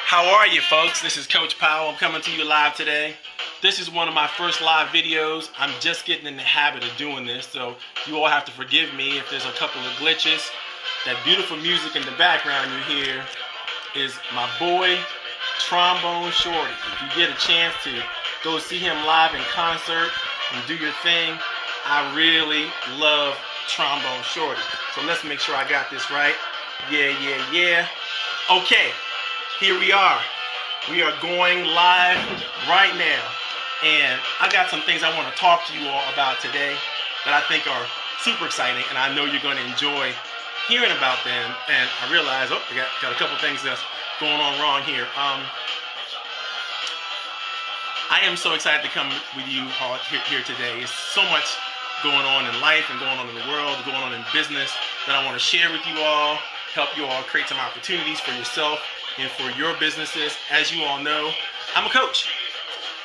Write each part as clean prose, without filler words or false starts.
How are you, folks? This is Coach Powell. I'm coming to you live today. This is one of my first live videos. I'm just getting in the habit of doing this, so you all have to forgive me if there's a couple of glitches. That beautiful music in the background you hear is my boy, Trombone Shorty. If you get a chance to go see him live in concert and do your thing, I really love Trombone Shorty. So let's make sure I got this right. Yeah. Okay. Here we are. We are going live right now. And I got some things I want to talk to you all about today that I think are super exciting, and I know you're going to enjoy hearing about them. And I realize, I got a couple things that's going on wrong here. I am so excited to come with you all here today. It's so much going on in life and going on in the world, going on in business that I want to share with you all, help you all create some opportunities for yourself and for your businesses. As you all know, I'm a coach.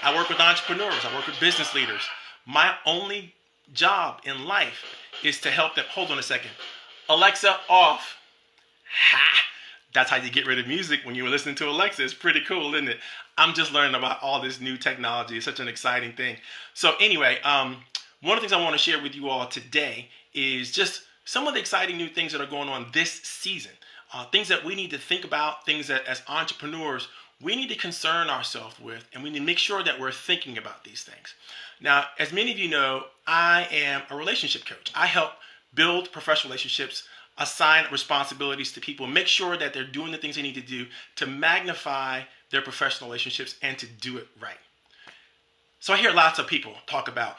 I work with entrepreneurs. I work with business leaders. My only job in life is to help them. Hold on a second. Alexa, off. Ha! That's how you get rid of music when you were listening to Alexa. It's pretty cool, isn't it? I'm just learning about all this new technology. It's such an exciting thing. So anyway, one of the things I want to share with you all today is just some of the exciting new things that are going on this season. Things that we need to think about, things that as entrepreneurs, we need to concern ourselves with, and we need to make sure that we're thinking about these things. Now, as many of you know, I am a relationship coach. I help build professional relationships, assign responsibilities to people, make sure that they're doing the things they need to do to magnify their professional relationships and to do it right. So I hear lots of people talk about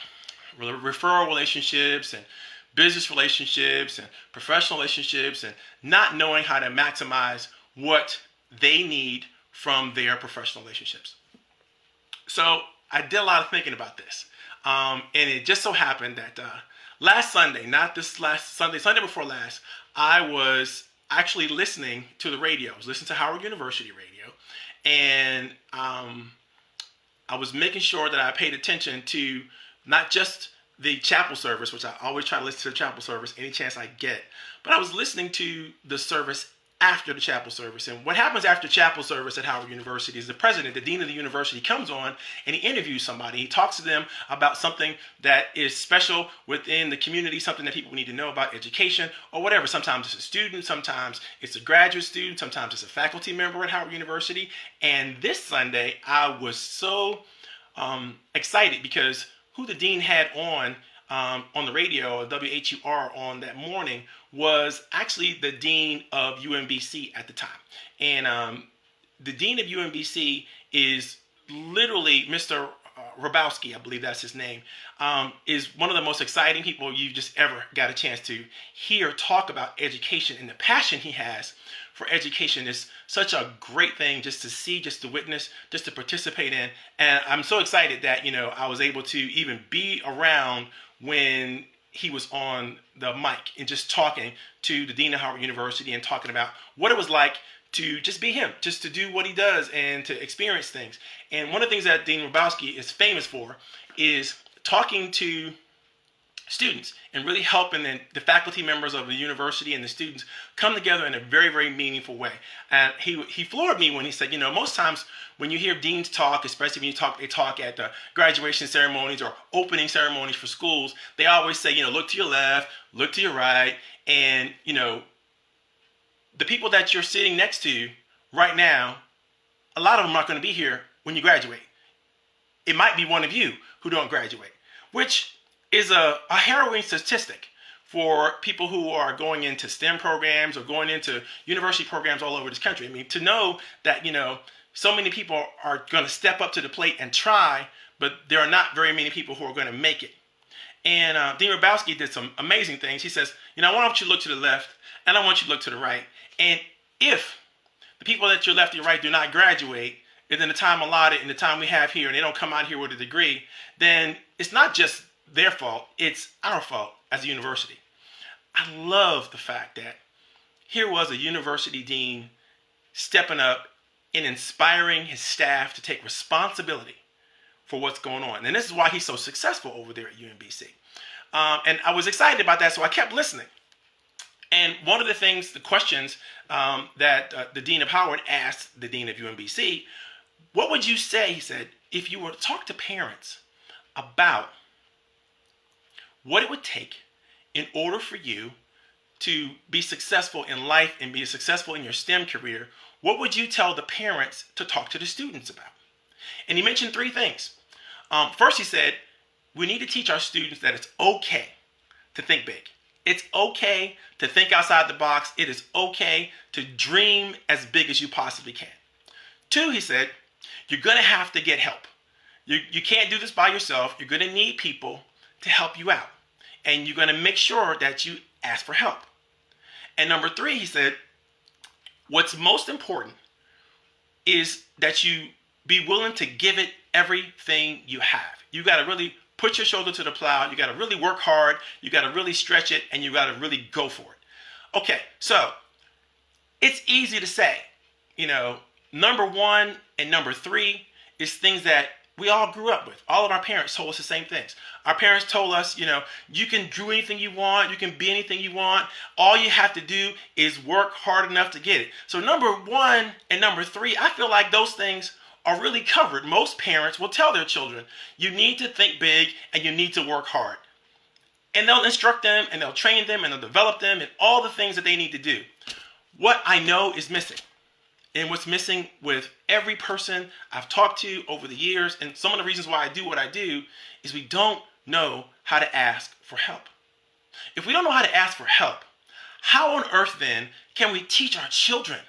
referral relationships and business relationships and professional relationships and not knowing how to maximize what they need from their professional relationships. So I did a lot of thinking about this. And it just so happened that last Sunday, not this last Sunday, Sunday before last, I was actually listening to the radio. I was listening to Howard University radio. And I was making sure that I paid attention to not just the chapel service, which I always try to listen to the chapel service any chance I get, but I was listening to the service after the chapel service. And what happens after chapel service at Howard University is the president, the dean of the university, comes on and he interviews somebody. He talks to them about something that is special within the community, something that people need to know about education or whatever. Sometimes it's a student, sometimes it's a graduate student, sometimes it's a faculty member at Howard University. And this Sunday, I was so excited because who the dean had on the radio, WHUR, on that morning was actually the dean of UMBC at the time. And the dean of UMBC is literally Mr. Rabowski, I believe that's his name, is one of the most exciting people you just ever got a chance to hear talk about education. And the passion he has for education is such a great thing just to see, just to witness, just to participate in. And I'm so excited that, I was able to even be around when he was on the mic and just talking to the dean of Howard University and talking about what it was like to just be him, just to do what he does and to experience things. And one of the things that Dean Rabowski is famous for is talking to students and really helping the faculty members of the university and the students come together in a very, very meaningful way. And he floored me when he said, most times when you hear deans talk, especially when they talk at the graduation ceremonies or opening ceremonies for schools, they always say, look to your left, look to your right, and, the people that you're sitting next to right now, a lot of them aren't going to be here when you graduate. It might be one of you who don't graduate, which is a harrowing statistic for people who are going into STEM programs or going into university programs all over this country. I mean, to know that, so many people are going to step up to the plate and try, but there are not very many people who are going to make it. And Dean Rabowski did some amazing things. He says, I want you to look to the left and I want you to look to the right. And if the people that your left and your right do not graduate within the time allotted and the time we have here, and they don't come out here with a degree, then it's not just their fault, it's our fault as a university. I love the fact that here was a university dean stepping up and inspiring his staff to take responsibility for what's going on. And this is why he's so successful over there at UMBC. And I was excited about that, so I kept listening. And one of the questions that the Dean of Howard asked the Dean of UMBC, what would you say, he said, if you were to talk to parents about what it would take in order for you to be successful in life and be successful in your STEM career, what would you tell the parents to talk to the students about? And he mentioned three things. First, he said, we need to teach our students that it's okay to think big. It's okay to think outside the box. It is okay to dream as big as you possibly can. Two, he said, you're going to have to get help. You can't do this by yourself. You're going to need people to help you out. And you're going to make sure that you ask for help. And number three, he said, what's most important is that you be willing to give it everything you have. You got to really put your shoulder to the plow. You got to really work hard. You got to really stretch it, and you got to really go for it. Okay, so it's easy to say, number one and number three is things that we all grew up with. All of our parents told us the same things. Our parents told us, you can do anything you want. You can be anything you want. All you have to do is work hard enough to get it. So number one and number three, I feel like those things are really covered. Most parents will tell their children, you need to think big and you need to work hard. And they'll instruct them and they'll train them and they'll develop them and all the things that they need to do. What I know is missing, and what's missing with every person I've talked to over the years, and some of the reasons why I do what I do, is we don't know how to ask for help. If we don't know how to ask for help, how on earth then can we teach our children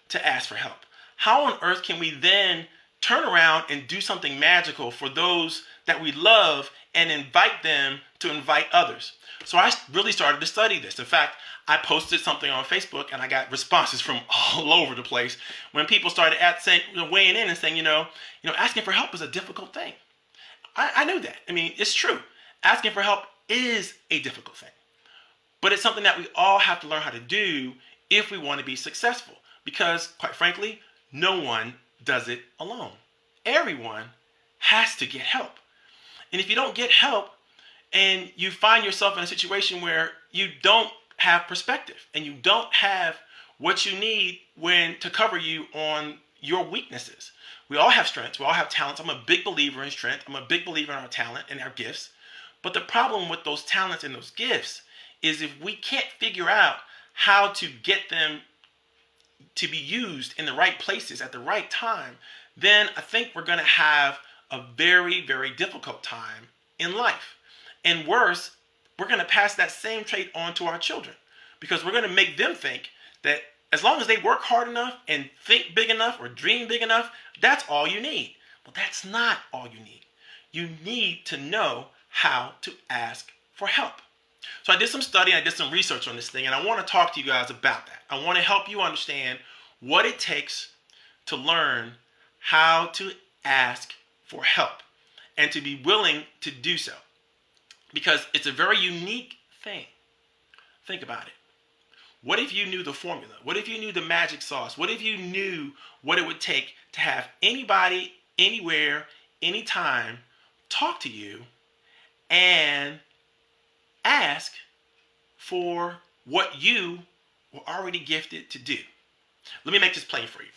to ask for help? How on earth can we then turn around and do something magical for those that we love and invite them to invite others? So I really started to study this. In fact, I posted something on Facebook and I got responses from all over the place when people started weighing in and saying, asking for help is a difficult thing. I knew that. I mean, it's true. Asking for help is a difficult thing. But it's something that we all have to learn how to do if we want to be successful. Because, quite frankly, no one does it alone. Everyone has to get help. And if you don't get help and you find yourself in a situation where you don't have perspective and you don't have what you need to cover you on your weaknesses. We all have strengths. We all have talents. I'm a big believer in strength. I'm a big believer in our talent and our gifts. But the problem with those talents and those gifts is if we can't figure out how to get them to be used in the right places at the right time, then I think we're going to have a very, very difficult time in life. And worse, we're going to pass that same trait on to our children because we're going to make them think that as long as they work hard enough and think big enough or dream big enough, that's all you need. Well, that's not all you need. You need to know how to ask for help. So I did some study, I did some research on this thing, and I want to talk to you guys about that. I want to help you understand what it takes to learn how to ask for help and to be willing to do so. Because it's a very unique thing. Think about it. What if you knew the formula? What if you knew the magic sauce? What if you knew what it would take to have anybody, anywhere, anytime talk to you and ask for what you were already gifted to do? Let me make this plain for you.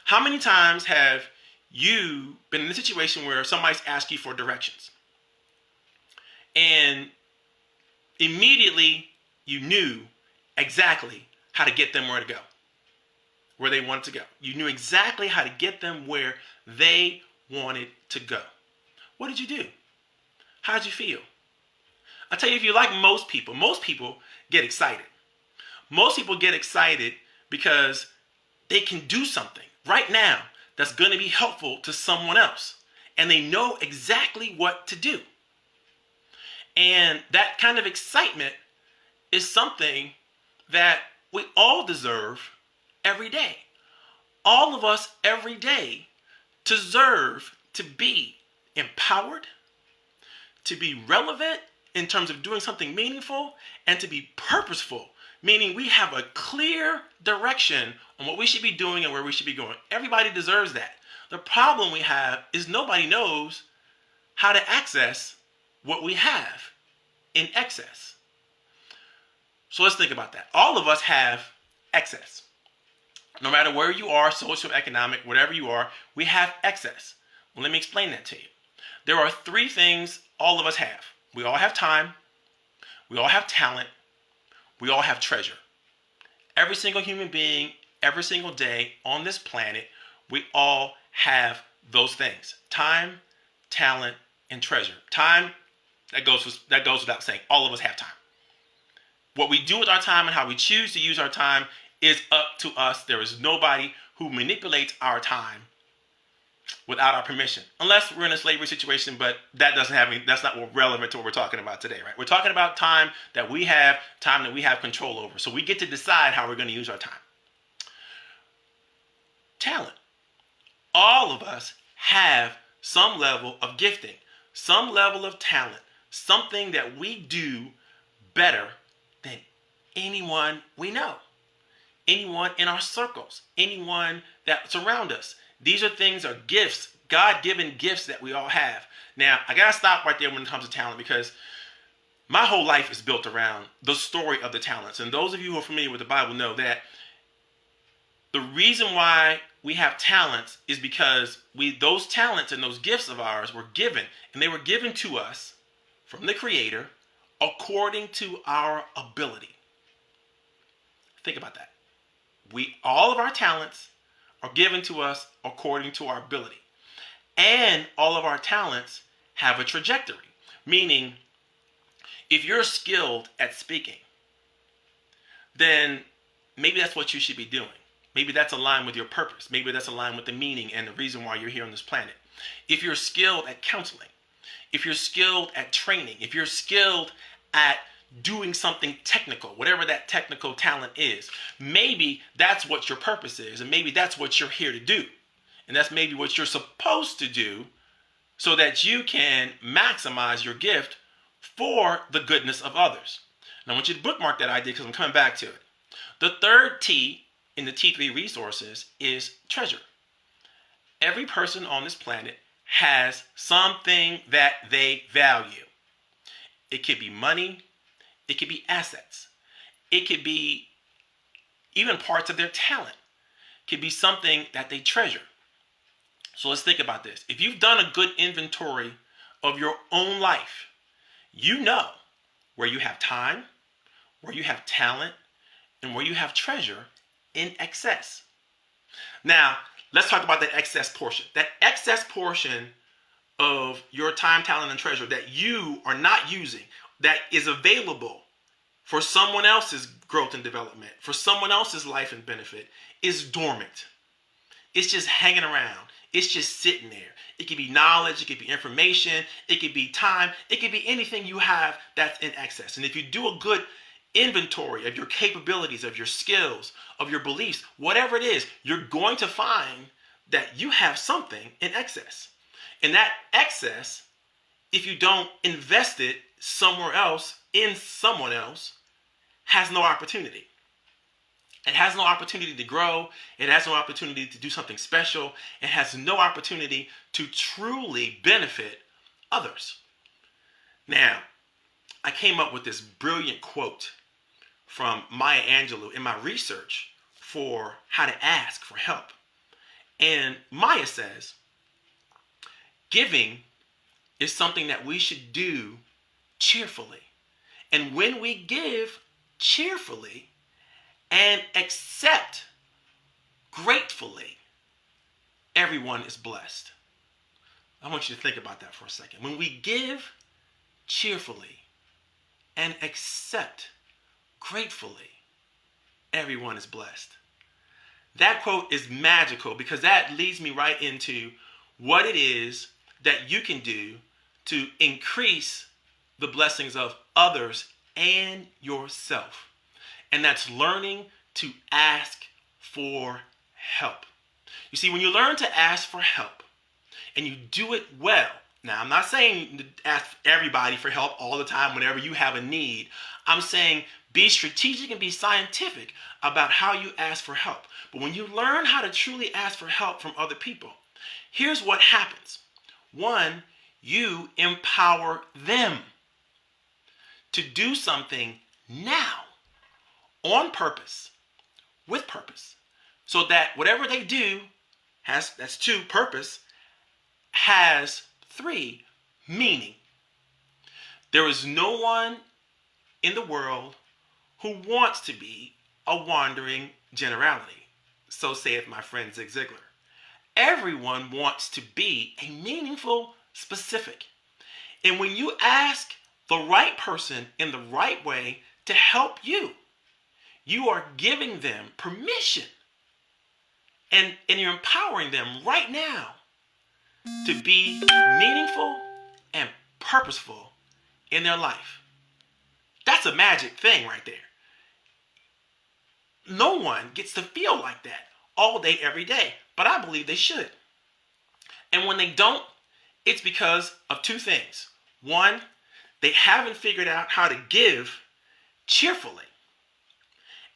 How many times have you been in a situation where somebody's asked you for directions? And immediately you knew exactly how to get them where to go, where they wanted to go. You knew exactly how to get them where they wanted to go. What did you do? How did you feel? I'll tell you, if you're like most people get excited. Most people get excited because they can do something right now that's going to be helpful to someone else. And they know exactly what to do. And that kind of excitement is something that we all deserve every day. All of us every day deserve to be empowered, to be relevant in terms of doing something meaningful, and to be purposeful, meaning we have a clear direction on what we should be doing and where we should be going. Everybody deserves that. The problem we have is nobody knows how to access what we have in excess. So let's think about that. All of us have excess. No matter where you are, socioeconomic, whatever you are, we have excess. Well, let me explain that to you. There are three things all of us have. We all have time. We all have talent. We all have treasure. Every single human being, every single day on this planet, we all have those things. Time, talent, and treasure. Time, that goes without saying. All of us have time. What we do with our time and how we choose to use our time is up to us. There is nobody who manipulates our time without our permission, unless we're in a slavery situation, but that's not relevant to what we're talking about today, right? We're talking about time that we have control over. So we get to decide how we're going to use our time. Talent. All of us have some level of gifting, some level of talent, something that we do better than anyone we know, anyone in our circles, anyone that surround us. These are things, are gifts, God-given gifts that we all have. Now, I got to stop right there when it comes to talent, because my whole life is built around the story of the talents. And those of you who are familiar with the Bible know that the reason why we have talents is because those talents and those gifts of ours were given, and they were given to us from the Creator according to our ability. Think about that. All of our talents are given to us according to our ability. And all of our talents have a trajectory. Meaning, if you're skilled at speaking, then maybe that's what you should be doing. Maybe that's aligned with your purpose. Maybe that's aligned with the meaning and the reason why you're here on this planet. If you're skilled at counseling, if you're skilled at training, if you're skilled at doing something technical, whatever that technical talent is, maybe that's what your purpose is, and maybe that's what you're here to do. And that's maybe what you're supposed to do so that you can maximize your gift for the goodness of others. And I want you to bookmark that idea because I'm coming back to it. The third T in the T3 resources is treasure. Every person on this planet has something that they value. It could be money. It could be assets. It could be even parts of their talent. It could be something that they treasure. So let's think about this. If you've done a good inventory of your own life, you know where you have time, where you have talent, and where you have treasure in excess. Now, let's talk about that excess portion. That excess portion of your time, talent, and treasure that you are not using, that is available for someone else's growth and development, for someone else's life and benefit, is dormant. It's just hanging around. It's just sitting there. It could be knowledge, it could be information, it could be time, it could be anything you have that's in excess. And if you do a good inventory of your capabilities, of your skills, of your beliefs, whatever it is, you're going to find that you have something in excess. And that excess, if you don't invest it somewhere else, in someone else, has no opportunity. It has no opportunity to grow. It has no opportunity to do something special. It has no opportunity to truly benefit others. Now, I came up with this brilliant quote from Maya Angelou in my research for how to ask for help. And Maya says, giving is something that we should do cheerfully. And when we give cheerfully and accept gratefully, everyone is blessed. I want you to think about that for a second. When we give cheerfully and accept gratefully, everyone is blessed. That quote is magical because that leads me right into what it is that you can do to increase the blessings of others and yourself. And that's learning to ask for help. You see, when you learn to ask for help and you do it well, now I'm not saying to ask everybody for help all the time whenever you have a need. I'm saying be strategic and be scientific about how you ask for help. But when you learn how to truly ask for help from other people, here's what happens. One, you empower them to do something now on purpose, with purpose, so that whatever they do that's 2, purpose, has 3, meaning. There is no one in the world who wants to be a wandering generality. So saith my friend Zig Ziglar. Everyone wants to be a meaningful specific. And when you ask the right person in the right way to help you, you are giving them permission and you're empowering them right now to be meaningful and purposeful in their life. That's a magic thing right there. No one gets to feel like that all day, every day, but I believe they should. And when they don't, it's because of 2 things. 1, they haven't figured out how to give cheerfully.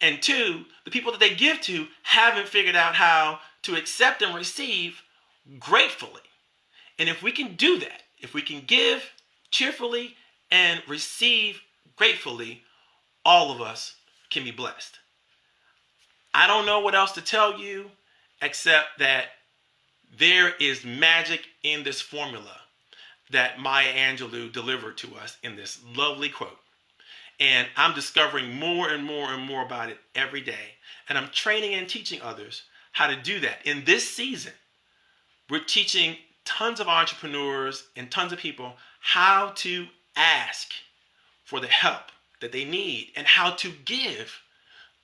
And 2, the people that they give to haven't figured out how to accept and receive gratefully. And if we can do that, if we can give cheerfully and receive gratefully, all of us can be blessed. I don't know what else to tell you except that there is magic in this formula that Maya Angelou delivered to us in this lovely quote. And I'm discovering more and more and more about it every day. And I'm training and teaching others how to do that. In this season, we're teaching tons of entrepreneurs and tons of people how to ask for the help that they need and how to give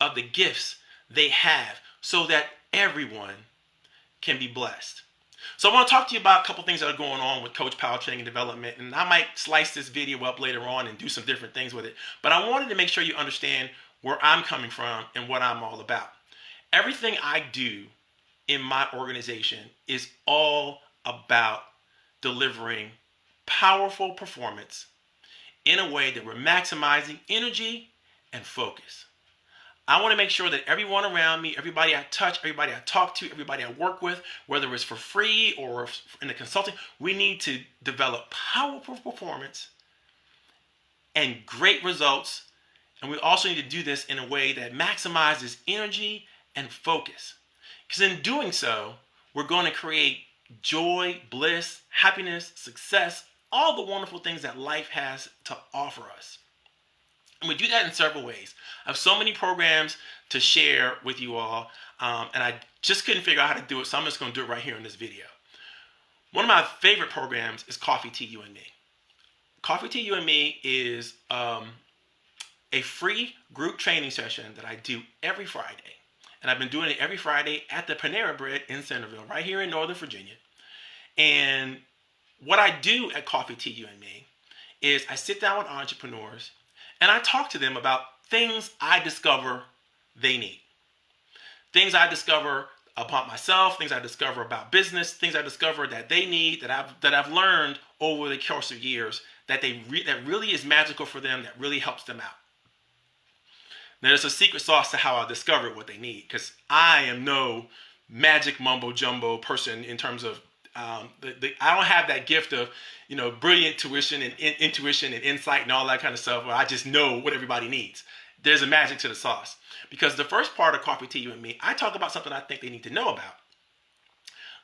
of the gifts they have so that everyone can be blessed. So I want to talk to you about a couple things that are going on with Coach Power Training and Development, and I might slice this video up later on and do some different things with it. But I wanted to make sure you understand where I'm coming from and what I'm all about. Everything I do in my organization is all about delivering powerful performance in a way that we're maximizing energy and focus. I want to make sure that everyone around me, everybody I touch, everybody I talk to, everybody I work with, whether it's for free or in the consulting, we need to develop powerful performance and great results. And we also need to do this in a way that maximizes energy and focus. Because in doing so, we're going to create joy, bliss, happiness, success, all the wonderful things that life has to offer us. And we do that in several ways. I have so many programs to share with you all, and I just couldn't figure out how to do it, so I'm just going to do it right here in this video. One of my favorite programs is Coffee, Tea, You and Me. Coffee, Tea, You and Me is a free group training session that I do every Friday. And I've been doing it every Friday at the Panera Bread in Centerville, right here in Northern Virginia. And what I do at Coffee, Tea, You and Me is I sit down with entrepreneurs and I talk to them about things I discover they need. Things I discover about myself, things I discover about business, things I discover that they need, that I've learned over the course of years that that really is magical for them, that really helps them out. Now, there's a secret sauce to how I discovered what they need, because I am no magic mumbo jumbo person in terms of I don't have that gift of brilliant intuition and insight and all that kind of stuff where I just know what everybody needs. There's a magic to the sauce, because the first part of Coffee, Tea, You and Me, I talk about something I think they need to know about.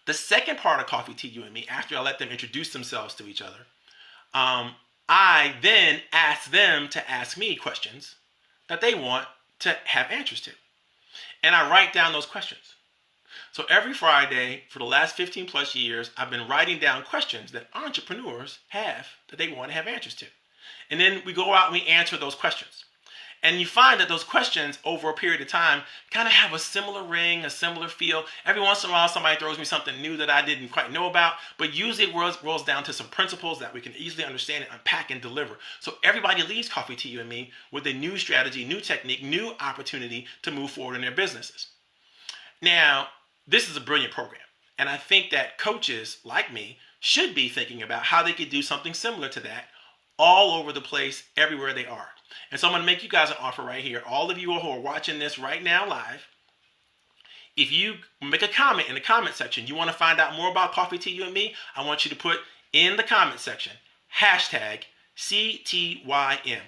The second part of Coffee, Tea, You and Me, after I let them introduce themselves to each other, I then ask them to ask me questions that they want to have answers to. And I write down those questions. So every Friday for the last 15 plus years, I've been writing down questions that entrepreneurs have that they want to have answers to. And then we go out and we answer those questions. And you find that those questions over a period of time kind of have a similar ring, a similar feel. Every once in a while, somebody throws me something new that I didn't quite know about, but usually it rolls down to some principles that we can easily understand and unpack and deliver. So everybody leaves Coffee, Tea, You and Me with a new strategy, new technique, new opportunity to move forward in their businesses. Now, this is a brilliant program. And I think that coaches like me should be thinking about how they could do something similar to that all over the place, everywhere they are. And so I'm going to make you guys an offer right here. All of you who are watching this right now live, if you make a comment in the comment section, you want to find out more about Coffee, Tea, You and Me, I want you to put in the comment section, hashtag CTYM.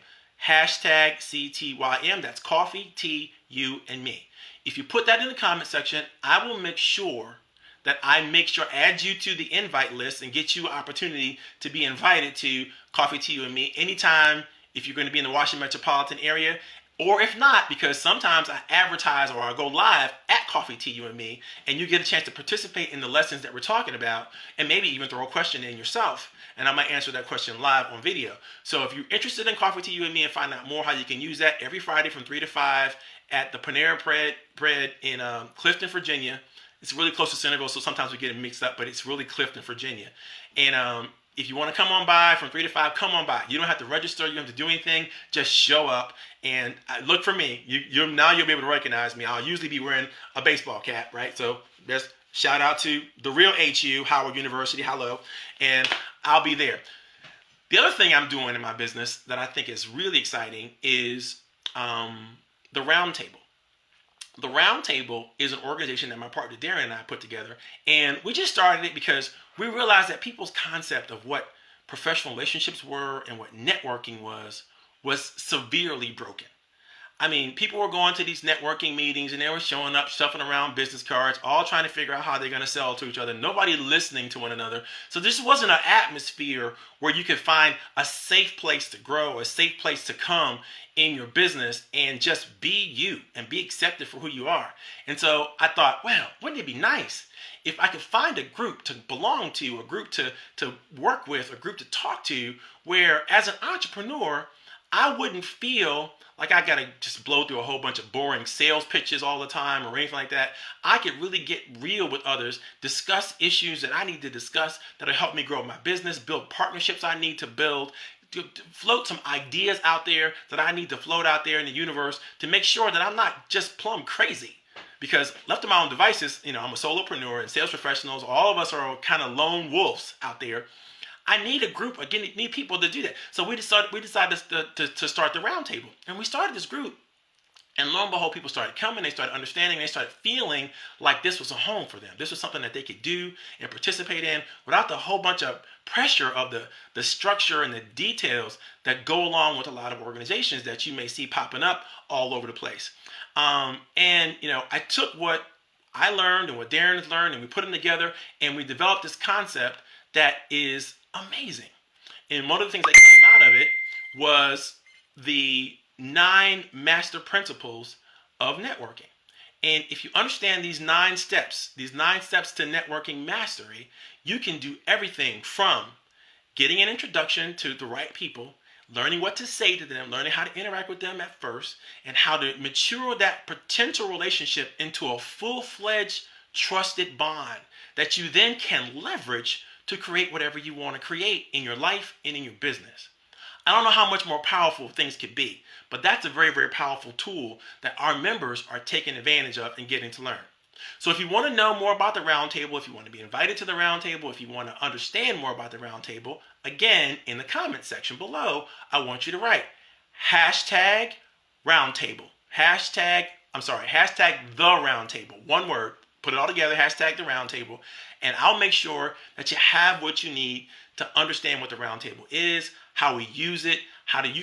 hashtag CTYM. That's coffee, tea, you, and me. If you put that in the comment section, I will make sure that add you to the invite list and get you an opportunity to be invited to Coffee, Tea, You, and Me anytime if you're going to be in the Washington metropolitan area. Or if not, because sometimes I advertise or I go live at Coffee, Tea, You, and Me, and you get a chance to participate in the lessons that we're talking about, and maybe even throw a question in yourself, and I might answer that question live on video. So if you're interested in Coffee, Tea, You, and Me and find out more how you can use that, every Friday from 3 to 5 at the Panera Bread in Clifton, Virginia. It's really close to Centerville, so sometimes we get it mixed up, but it's really Clifton, Virginia. And if you want to come on by from 3 to 5, come on by. You don't have to register. You don't have to do anything. Just show up and look for me. Now you'll be able to recognize me. I'll usually be wearing a baseball cap, right? So just shout out to the real HU, Howard University. Hello. And I'll be there. The other thing I'm doing in my business that I think is really exciting is the Roundtable. The Roundtable is an organization that my partner Darren and I put together, and we just started it because we realized that people's concept of what professional relationships were and what networking was severely broken. I mean, people were going to these networking meetings and they were showing up, stuffing around business cards, all trying to figure out how they're going to sell to each other. Nobody listening to one another. So this wasn't an atmosphere where you could find a safe place to grow, a safe place to come in your business and just be you and be accepted for who you are. And so I thought, well, wouldn't it be nice if I could find a group to belong to, a group to work with, a group to talk to, where as an entrepreneur, I wouldn't feel like I got to just blow through a whole bunch of boring sales pitches all the time or anything like that. I could really get real with others, discuss issues that I need to discuss that'll help me grow my business, build partnerships I need to build, to float some ideas out there that I need to float out there in the universe to make sure that I'm not just plumb crazy. Because left to my own devices, I'm a solopreneur and sales professionals, all of us are kind of lone wolves out there. I need a group, again, need people to do that. So we decided to start the Roundtable. And we started this group. And lo and behold, people started coming, they started understanding, they started feeling like this was a home for them. This was something that they could do and participate in without the whole bunch of pressure of the structure and the details that go along with a lot of organizations that you may see popping up all over the place. I took what I learned and what Darren has learned, and we put them together, and we developed this concept that is amazing. And one of the things that came out of it was the 9 master principles of networking. And if you understand these 9 steps to networking mastery, you can do everything from getting an introduction to the right people, learning what to say to them, learning how to interact with them at first, and how to mature that potential relationship into a full-fledged trusted bond that you then can leverage to create whatever you want to create in your life and in your business. I don't know how much more powerful things could be, but that's a very, very powerful tool that our members are taking advantage of and getting to learn. So if you want to know more about the Roundtable, if you want to be invited to the Roundtable, if you want to understand more about the Roundtable, again, in the comment section below, I want you to write hashtag Roundtable. Hashtag the Roundtable. One word. Put it all together, hashtag the Roundtable, and I'll make sure that you have what you need to understand what the Roundtable is, how we use it, how you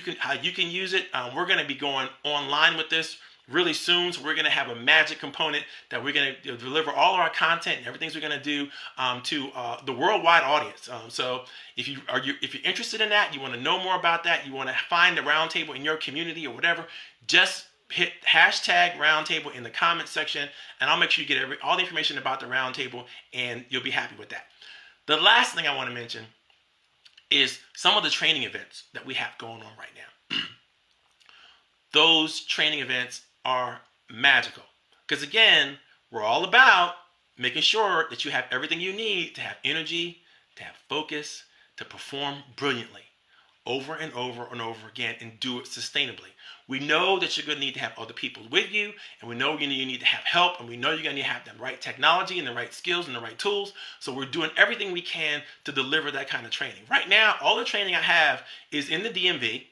can use it. We're going to be going online with this really soon, so we're going to have a magic component that we're going to deliver all of our content and everything we're going to do to the worldwide audience. So if you're interested in that, you want to know more about that, you want to find the Roundtable in your community or whatever, just hit hashtag Roundtable in the comment section, and I'll make sure you get all the information about the Roundtable, and you'll be happy with that. The last thing I want to mention is some of the training events that we have going on right now. Those training events are magical because, again, we're all about making sure that you have everything you need to have energy, to have focus, to perform brilliantly over and over and over again and do it sustainably. We know that you're going to need to have other people with you, and we know you need to have help, and we know you're going to have the right technology and the right skills and the right tools. So we're doing everything we can to deliver that kind of training. Right now, all the training I have is in the DMV.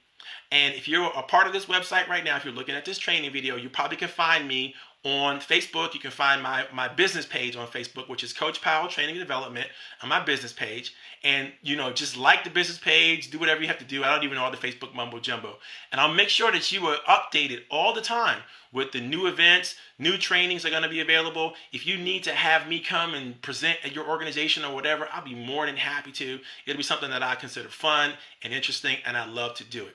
And if you're a part of this website right now, if you're looking at this training video, you probably can find me On Facebook, you can find my business page on Facebook, which is Coach Powell Training and Development, on my business page. And, just like the business page, do whatever you have to do. I don't even know all the Facebook mumbo jumbo. And I'll make sure that you are updated all the time with the new events, new trainings are going to be available. If you need to have me come and present at your organization or whatever, I'll be more than happy to. It'll be something that I consider fun and interesting, and I love to do it.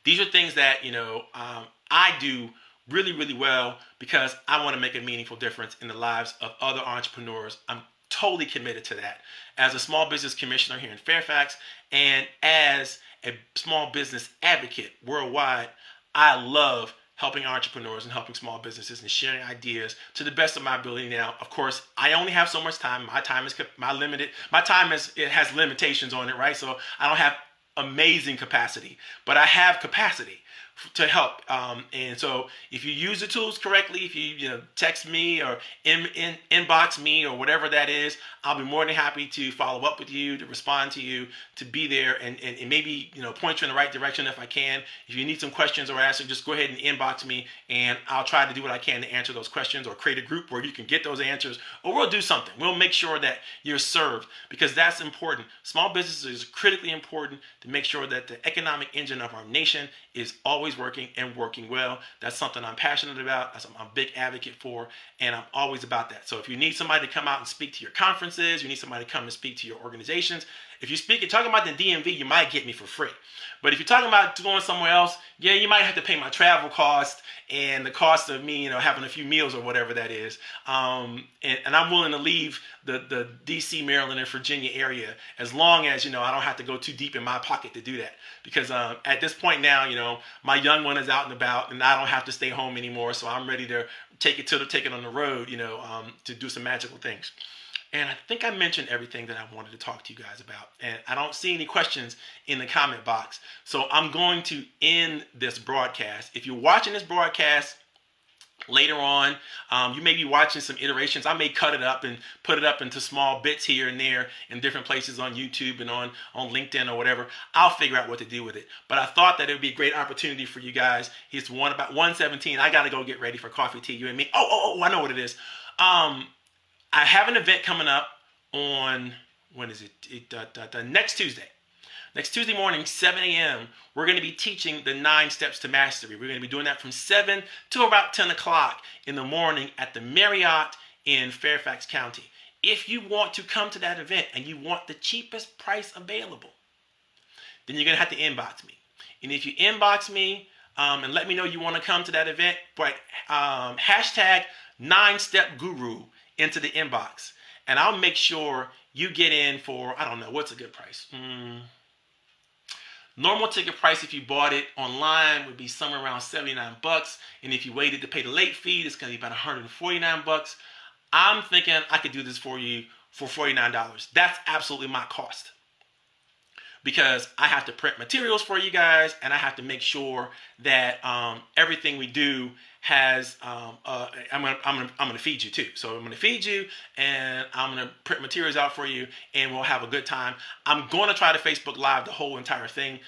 These are things that, I do really, really well because I want to make a meaningful difference in the lives of other entrepreneurs. I'm totally committed to that. As a small business commissioner here in Fairfax and as a small business advocate worldwide, I love helping entrepreneurs and helping small businesses and sharing ideas to the best of my ability. Now, of course, I only have so much time. My time has limitations on it, right? So I don't have amazing capacity, but I have capacity to help. And so if you use the tools correctly, if you text me or inbox me or whatever that is, I'll be more than happy to follow up with you, to respond to you, to be there and maybe point you in the right direction if I can. If you need some questions or answers, just go ahead and inbox me and I'll try to do what I can to answer those questions or create a group where you can get those answers, or we'll do something. We'll make sure that you're served because that's important. Small businesses is critically important to make sure that the economic engine of our nation is always working and working well. That's something I'm passionate about. That's something I'm a big advocate for, and I'm always about that. So if you need somebody to come out and speak to your conferences, you need somebody to come and speak to your organizations. If you're talking about the DMV, you might get me for free. But if you're talking about going somewhere else, yeah, you might have to pay my travel cost and the cost of me, having a few meals or whatever that is. And I'm willing to leave the DC, Maryland, and Virginia area as long as, I don't have to go too deep in my pocket to do that. Because at this point now, my young one is out and about and I don't have to stay home anymore. So I'm ready to take it on the road, to do some magical things. And I think I mentioned everything that I wanted to talk to you guys about. And I don't see any questions in the comment box. So I'm going to end this broadcast. If you're watching this broadcast later on, you may be watching some iterations. I may cut it up and put it up into small bits here and there in different places on YouTube and on LinkedIn or whatever. I'll figure out what to do with it. But I thought that it would be a great opportunity for you guys. It's about 1:17. I got to go get ready for coffee, tea, you and me. Oh, I know what it is. I have an event coming up on, when is it? Next Tuesday. Next Tuesday morning, 7 a.m., we're going to be teaching the 9 steps to mastery. We're going to be doing that from 7 to about 10 o'clock in the morning at the Marriott in Fairfax County. If you want to come to that event and you want the cheapest price available, then you're going to have to inbox me. And if you inbox me and let me know you want to come to that event, but hashtag 9-step guru into the inbox, and I'll make sure you get in for, I don't know, what's a good price? Normal ticket price if you bought it online would be somewhere around $79, and if you waited to pay the late fee, it's going to be about $149. I'm thinking I could do this for you for $49. That's absolutely my cost, because I have to print materials for you guys, and I have to make sure that everything we do has I'm gonna feed you too. So I'm gonna feed you, and I'm gonna print materials out for you, and we'll have a good time. I'm going to try to Facebook Live the whole entire thing.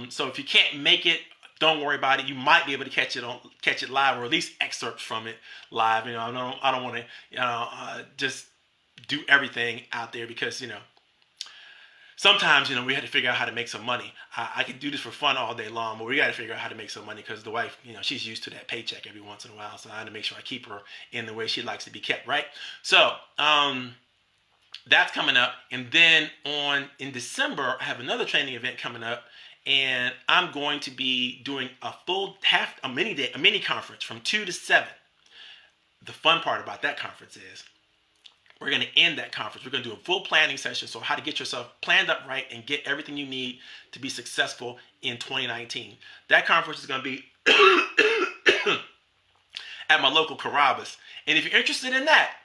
So if you can't make it, don't worry about it. You might be able to catch it live, or at least excerpts from it live. I don't want to just do everything out there, because sometimes, we had to figure out how to make some money. I could do this for fun all day long, but we got to figure out how to make some money, because the wife, she's used to that paycheck every once in a while. So I had to make sure I keep her in the way she likes to be kept, right? So that's coming up. And then in December, I have another training event coming up, and I'm going to be doing a mini conference from 2 to 7. The fun part about that conference is we're going to end that conference. We're going to do a full planning session. So how to get yourself planned up right and get everything you need to be successful in 2019. That conference is going to be at my local Carrabba's. And if you're interested in that,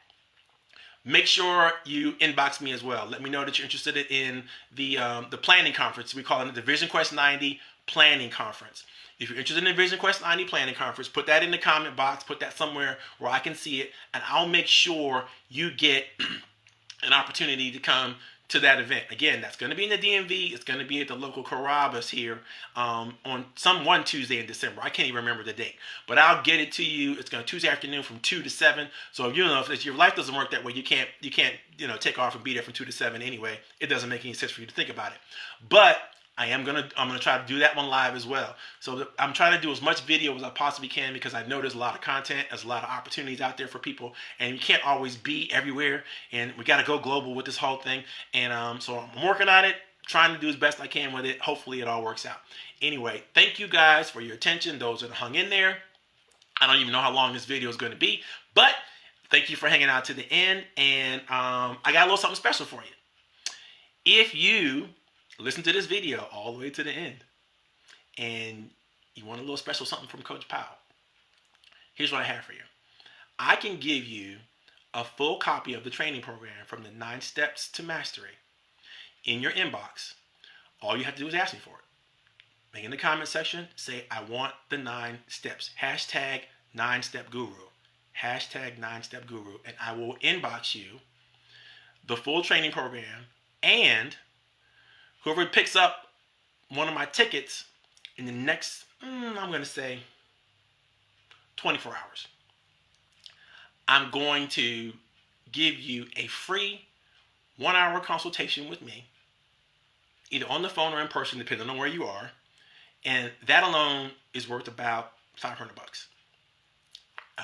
make sure you inbox me as well. Let me know that you're interested in the planning conference. We call it the Vision Quest 90 Planning Conference. If you're interested in the Vision Quest 90 Planning Conference, put that in the comment box, put that somewhere where I can see it, and I'll make sure you get an opportunity to come to that event. Again, that's going to be in the DMV. It's going to be at the local Carrabba's here on one Tuesday in December. I can't even remember the date, but I'll get it to you. It's going to Tuesday afternoon from 2 to 7. So if your life doesn't work that way, you can't take off and be there from 2 to 7 anyway. It doesn't make any sense for you to think about it. But I'm gonna try to do that one live as well. So I'm trying to do as much video as I possibly can, because I know there's a lot of content, there's a lot of opportunities out there for people, and you can't always be everywhere. And we got to go global with this whole thing. And so I'm working on it, trying to do as best I can with it. Hopefully it all works out. Anyway, thank you guys for your attention. Those that hung in there. I don't even know how long this video is going to be, but thank you for hanging out to the end. And I got a little something special for you. If you listen to this video all the way to the end and you want a little special something from Coach Powell, here's what I have for you. I can give you a full copy of the training program from the 9 Steps to Mastery in your inbox. All you have to do is ask me for it. Make in the comment section, say, I want the 9 steps. Hashtag 9-Step Guru. Hashtag 9-Step Guru. And I will inbox you the full training program, and whoever picks up one of my tickets in the next, I'm going to say 24 hours, I'm going to give you a free 1-hour consultation with me, either on the phone or in person, depending on where you are. And that alone is worth about $500.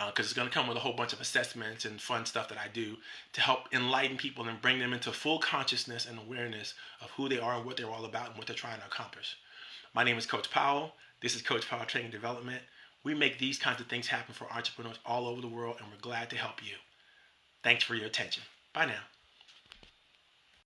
Because it's going to come with a whole bunch of assessments and fun stuff that I do to help enlighten people and bring them into full consciousness and awareness of who they are and what they're all about and what they're trying to accomplish. My name is Coach Powell. This is Coach Powell Training Development. We make these kinds of things happen for entrepreneurs all over the world, and we're glad to help you. Thanks for your attention. Bye now.